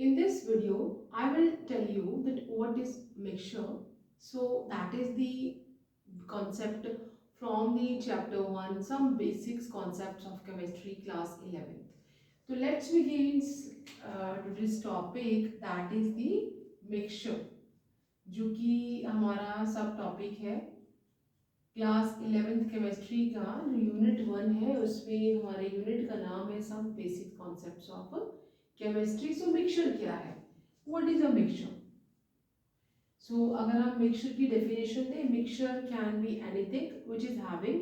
In this video, I will tell you that what is mixture. So that is the concept from the chapter 1, some basics concepts of chemistry class 11th. So let's begin to this topic, that is the mixture, जो कि हमारा सब topic है class 11th chemistry का। जो unit 1 है उसमें हमारे यूनिट का नाम है some basic concepts of chemistry. So mixture क्या है, what is a mixture? So अगर हम मिक्सचर की डेफिनेशन दें, mixture can be anything which is having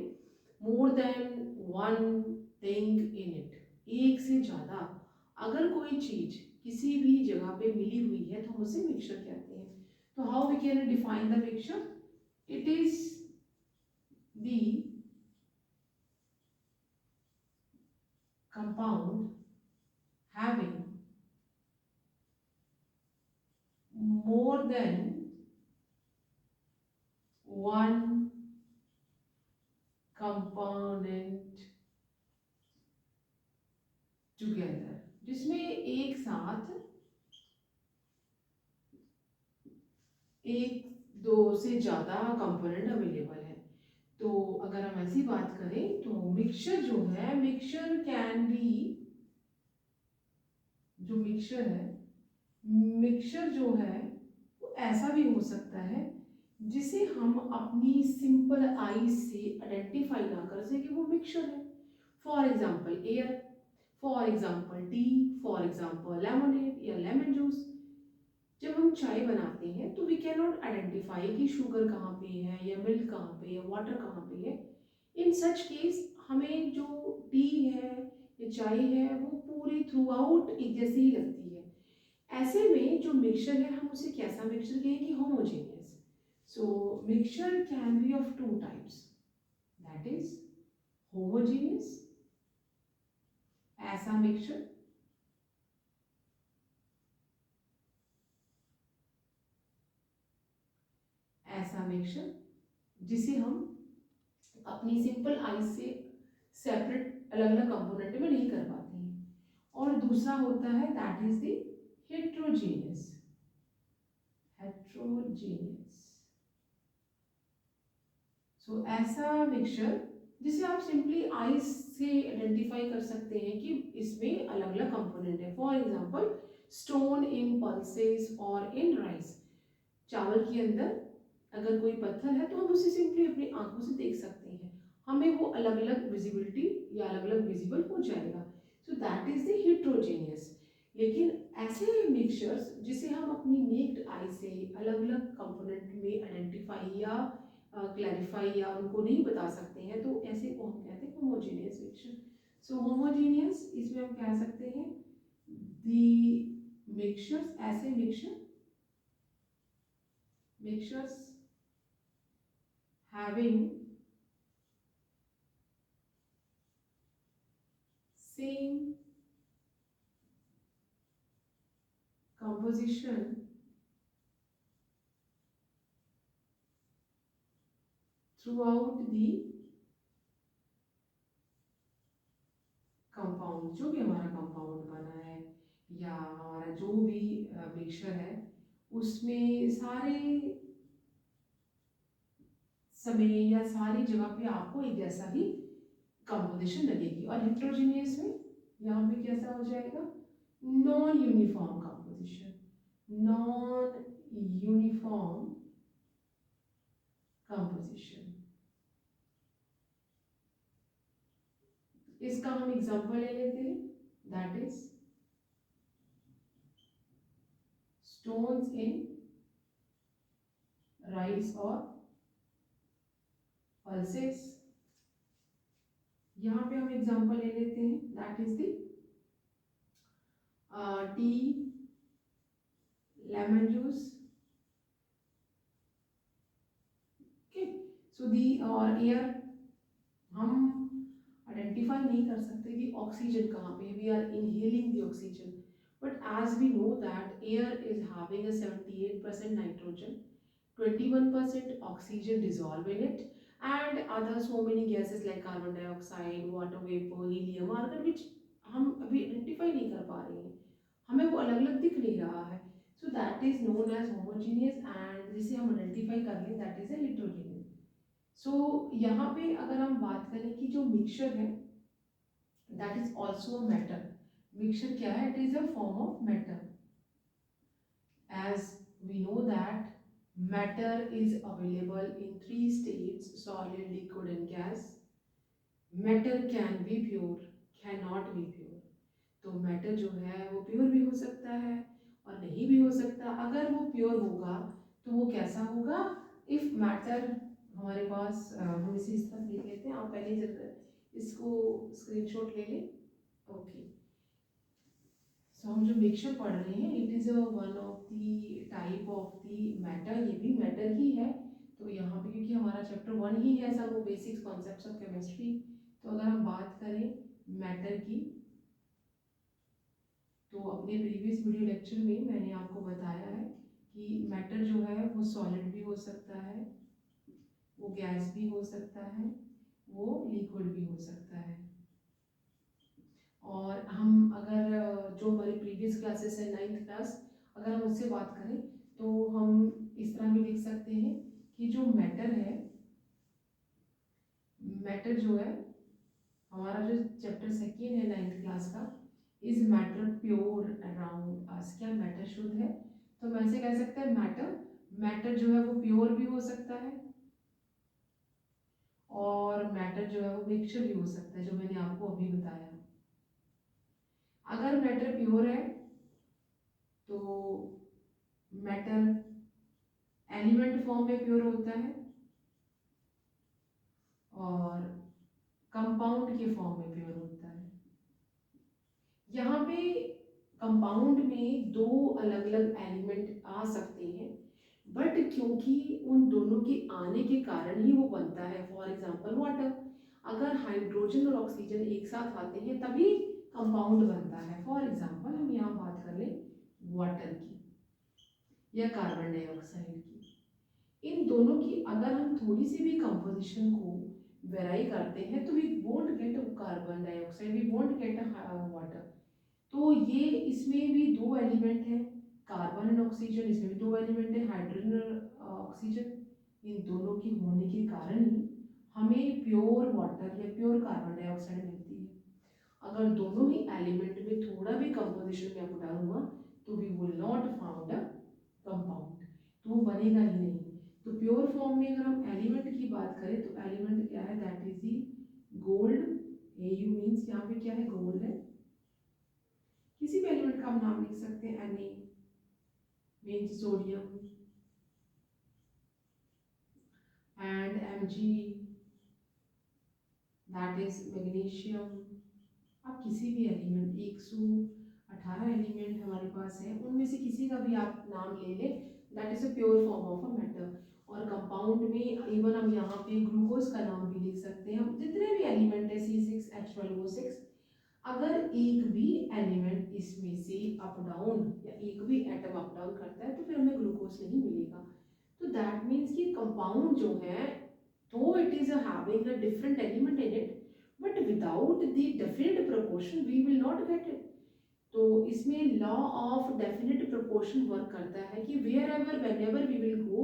more than one thing in it. एक से ज़्यादा अगर कोई चीज़ किसी भी जगह पे मिली हुई है तो हम उसे मिक्सचर कहते हैं। तो how we can define the mixture? It is the compound having more than one component together, जिसमें एक साथ एक दो से ज़्यादा कंपोनेंट अवेलेबल है। तो अगर हम ऐसी बात करें तो मिक्सचर जो है, मिक्सचर कैन बी, जो मिक्सचर है, मिक्सचर जो है वो ऐसा भी हो सकता है जिसे हम अपनी सिंपल आई से आइडेंटिफाई ना कर सके वो मिक्सचर है। For example air, for example T, for example lemonade या लेमन जूस। जब हम चाय बनाते हैं तो वी कैन नॉट आइडेंटिफाई कि शुगर कहाँ पे है या मिल्क कहाँ पे या वाटर कहाँ पे है। इन सच केस हमें जो टी है या चाय है वो पूरी थ्रू आउट एक जैसी ही लगती है। ऐसे में जो मिक्सचर है हम उसे कैसा मिक्सचर कहेंगे? Homogeneous. So mixture can B of two types, that is homogeneous, ऐसा मिक्सचर, ऐसा मिक्सचर जिसे हम अपनी सिंपल आई से सेपरेट अलग अलग कंपोनेंट में नहीं कर पाते हैं। और दूसरा होता है that is the heterogeneous, heterogeneous. So ऐसा मिक्सचर जिसे आप सिंपली आइस से आइडेंटिफाई कर सकते हैं कि इसमें अलग अलग कंपोनेंट है। For example stone in pulses और इन राइस। चावल के अंदर अगर कोई पत्थर है तो हम उसे सिंपली अपनी आंखों से देख सकते हैं, हमें वो अलग अलग विजिबिलिटी या अलग अलग विजिबल हो जाएगा। So that is the heterogeneous. लेकिन ऐसे मिक्सचर्स जिसे हम अपनी नेक्ड आई से अलग अलग कंपोनेंट में आइडेंटिफाई या क्लैरिफाई या उनको नहीं बता सकते हैं तो ऐसे को हम कहते हैं होमोजेनियस मिक्सचर। सो होमोजेनियस इसमें हम कह सकते हैं द मिक्सचर्स, ऐसे mixtures having same composition throughout the compound. जो भी हमारा कंपाउंड बना है या हमारा जो भी मिक्सचर है उसमें सारे समय या सारी जगह पे आपको एक जैसा ही कंपोजिशन लगेगी। और हेट्रोजीनियस में यहाँ पे कैसा हो जाएगा? Non uniform composition, non uniform composition. इसका हम एग्जांपल ले लेते हैं, that is stones in rice और पल्सेस। यहाँ पे हम एग्जांपल ले लेते हैं, that is the tea, lemon juice. Okay, so the और एयर, हम आइडेंटिफाई नहीं कर सकते कि ऑक्सीजन कहाँ पे है, we are inhaling the oxygen, but as we know that air is having a 78% nitrogen, 21% oxygen dissolve in it, and other so many gases like carbon dioxide, water vapor, helium, argon which हम अभी identify नहीं कर पा रहे हैं, हमें वो अलग अलग दिख नहीं that is known as homogeneous, and जिसे हम आइडेंटिफाई कर लें that is a heterogeneous. So यहाँ पे अगर हम बात करें कि जो मिक्सचर है that is also a matter. Mixture क्या है? It is a form of matter. As we know that matter is available in three states: solid, liquid and gas. Matter can be pure, cannot be pure. तो matter जो है वो pure भी हो सकता है और नहीं भी हो सकता। अगर वो प्योर होगा तो वो कैसा होगा? इफ मैटर हमारे पास हम इसे इस तरह लिख लेते हैं, आप पहले जब इसको स्क्रीनशॉट ले लें। ओके, सो हम जो मिक्सचर पढ़ रहे हैं it is one of the type of the matter, ये भी मैटर ही है। तो यहाँ पे क्योंकि हमारा चैप्टर 1 ही है सब वो बेसिक्स कॉन्सेप्ट्स ऑफ केमिस्ट्री, तो अगर हम बात करें मैटर की, तो अपने प्रीवियस वीडियो लेक्चर में मैंने आपको बताया है कि मैटर जो है वो सॉलिड भी हो सकता है, वो गैस भी हो सकता है, वो लिक्विड भी हो सकता है। और हम अगर जो हमारी प्रीवियस क्लासेस है 9th क्लास, अगर हम उससे बात करें तो हम इस तरह भी लिख सकते हैं कि जो मैटर है, मैटर जो है हमारा जो चैप्टर 2 है 9th क्लास का, is matter pure around us. क्या मैटर शुद्ध है? तो हम ऐसे कह सकते हैं मैटर, मैटर जो है वो प्योर भी हो सकता है और मैटर जो है वो मिक्सचर भी हो सकता है, जो मैंने आपको अभी बताया। अगर मैटर प्योर है तो मैटर एलिमेंट फॉर्म में प्योर होता है और कंपाउंड के फॉर्म में प्योर होता है। यहाँ पे कंपाउंड में दो अलग अलग एलिमेंट आ सकते हैं, बट क्योंकि उन दोनों के आने के कारण ही वो बनता है। फॉर एग्जांपल वाटर, अगर हाइड्रोजन और ऑक्सीजन एक साथ आते हैं तभी कंपाउंड बनता है। फॉर एग्जांपल हम यहाँ बात कर लें वाटर की या कार्बन डाइऑक्साइड की, इन दोनों की अगर हम थोड़ी सी भी कंपोजिशन को वेराई करते हैं तो we won't get carbon dioxide, we won't get water. तो ये इसमें भी दो एलिमेंट हैं, कार्बन एंड ऑक्सीजन, इसमें भी दो एलिमेंट है हाइड्रोजन और ऑक्सीजन। इन दोनों के होने के कारण ही हमें प्योर वाटर या प्योर कार्बन डाइऑक्साइड मिलती है। अगर दोनों ही एलिमेंट में थोड़ा भी कंपोजिशन में अप डाउन हुआ तो we will not found a compound, तो वो बनेगा ही नहीं। तो प्योर फॉर्म में अगर हम एलिमेंट की बात करें तो एलिमेंट क्या है? That is the gold. Au means यहाँ पे क्या है? गोल्ड है। किसी भी एलिमेंट का हम नाम लिख सकते हैं। Na means sodium, and Mg that is magnesium. आप किसी भी एलिमेंट 118 एलिमेंट हमारे पास है, उनमें से किसी का भी आप नाम ले लें, that is a pure form of a matter. और कंपाउंड में इवन हम यहाँ पे ग्लूकोज का नाम भी लिख सकते हैं। हम जितने भी एलिमेंट है C6H12O6, अगर एक भी एलिमेंट इसमें से अप डाउन या एक भी एटम अप डाउन करता है तो फिर हमें ग्लूकोज नहीं मिलेगा। तो दैट मीन्स कि कंपाउंड जो है, तो it is having a different element in it, but without the definite proportion we will not get it. तो इसमें law of definite proportion work करता है कि wherever whenever we will go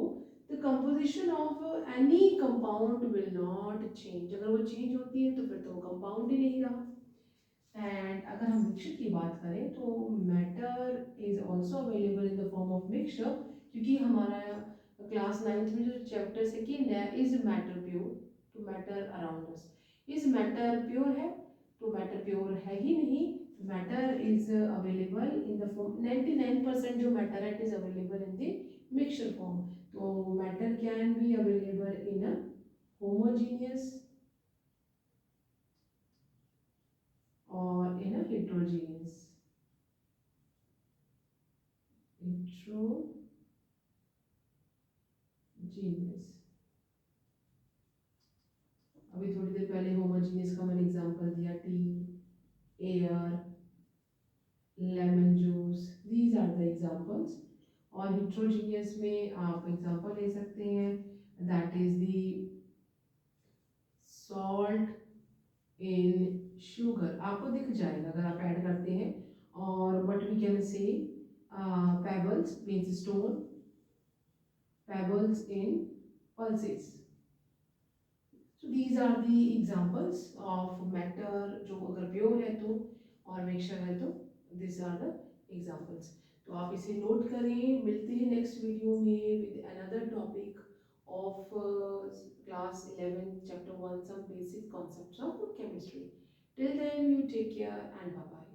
the composition of any compound will not change. अगर वो change होती है तो फिर तो वो कंपाउंड ही नहीं रहा। एंड अगर हम मिक्सचर की बात करें तो matter is also available in the form of mixture, क्योंकि हमारा क्लास 9th में जो चैप्टर 2 है is matter pure to matter around us. Is matter pure है? तो मैटर प्योर है ही नहीं। Matter is available in the form 99% जो मैटर है it is available in the mixture form. तो matter can be available in a homogeneous और in a heterogeneous अभी थोड़ी देर पहले होमोजीनियस का मैंने एग्जांपल दिया, tea, air, lemon juice, these are the examples. और हेट्रोजीनियस में आप एग्जांपल ले सकते हैं, that is the salt in sugar. आपको दिख जाएगा अगर आप ऐड करते हैं। और what we can say pebbles means stone, pebbles in pulses. So these are the examples of matter जो अगर pure है तो और mixture है तो these are the examples. तो आप इसे नोट करें. मिलते हैं नेक्स्ट वीडियो में with another topic of class 11 chapter 1 some basic concepts of chemistry. Till then you take care and bye bye.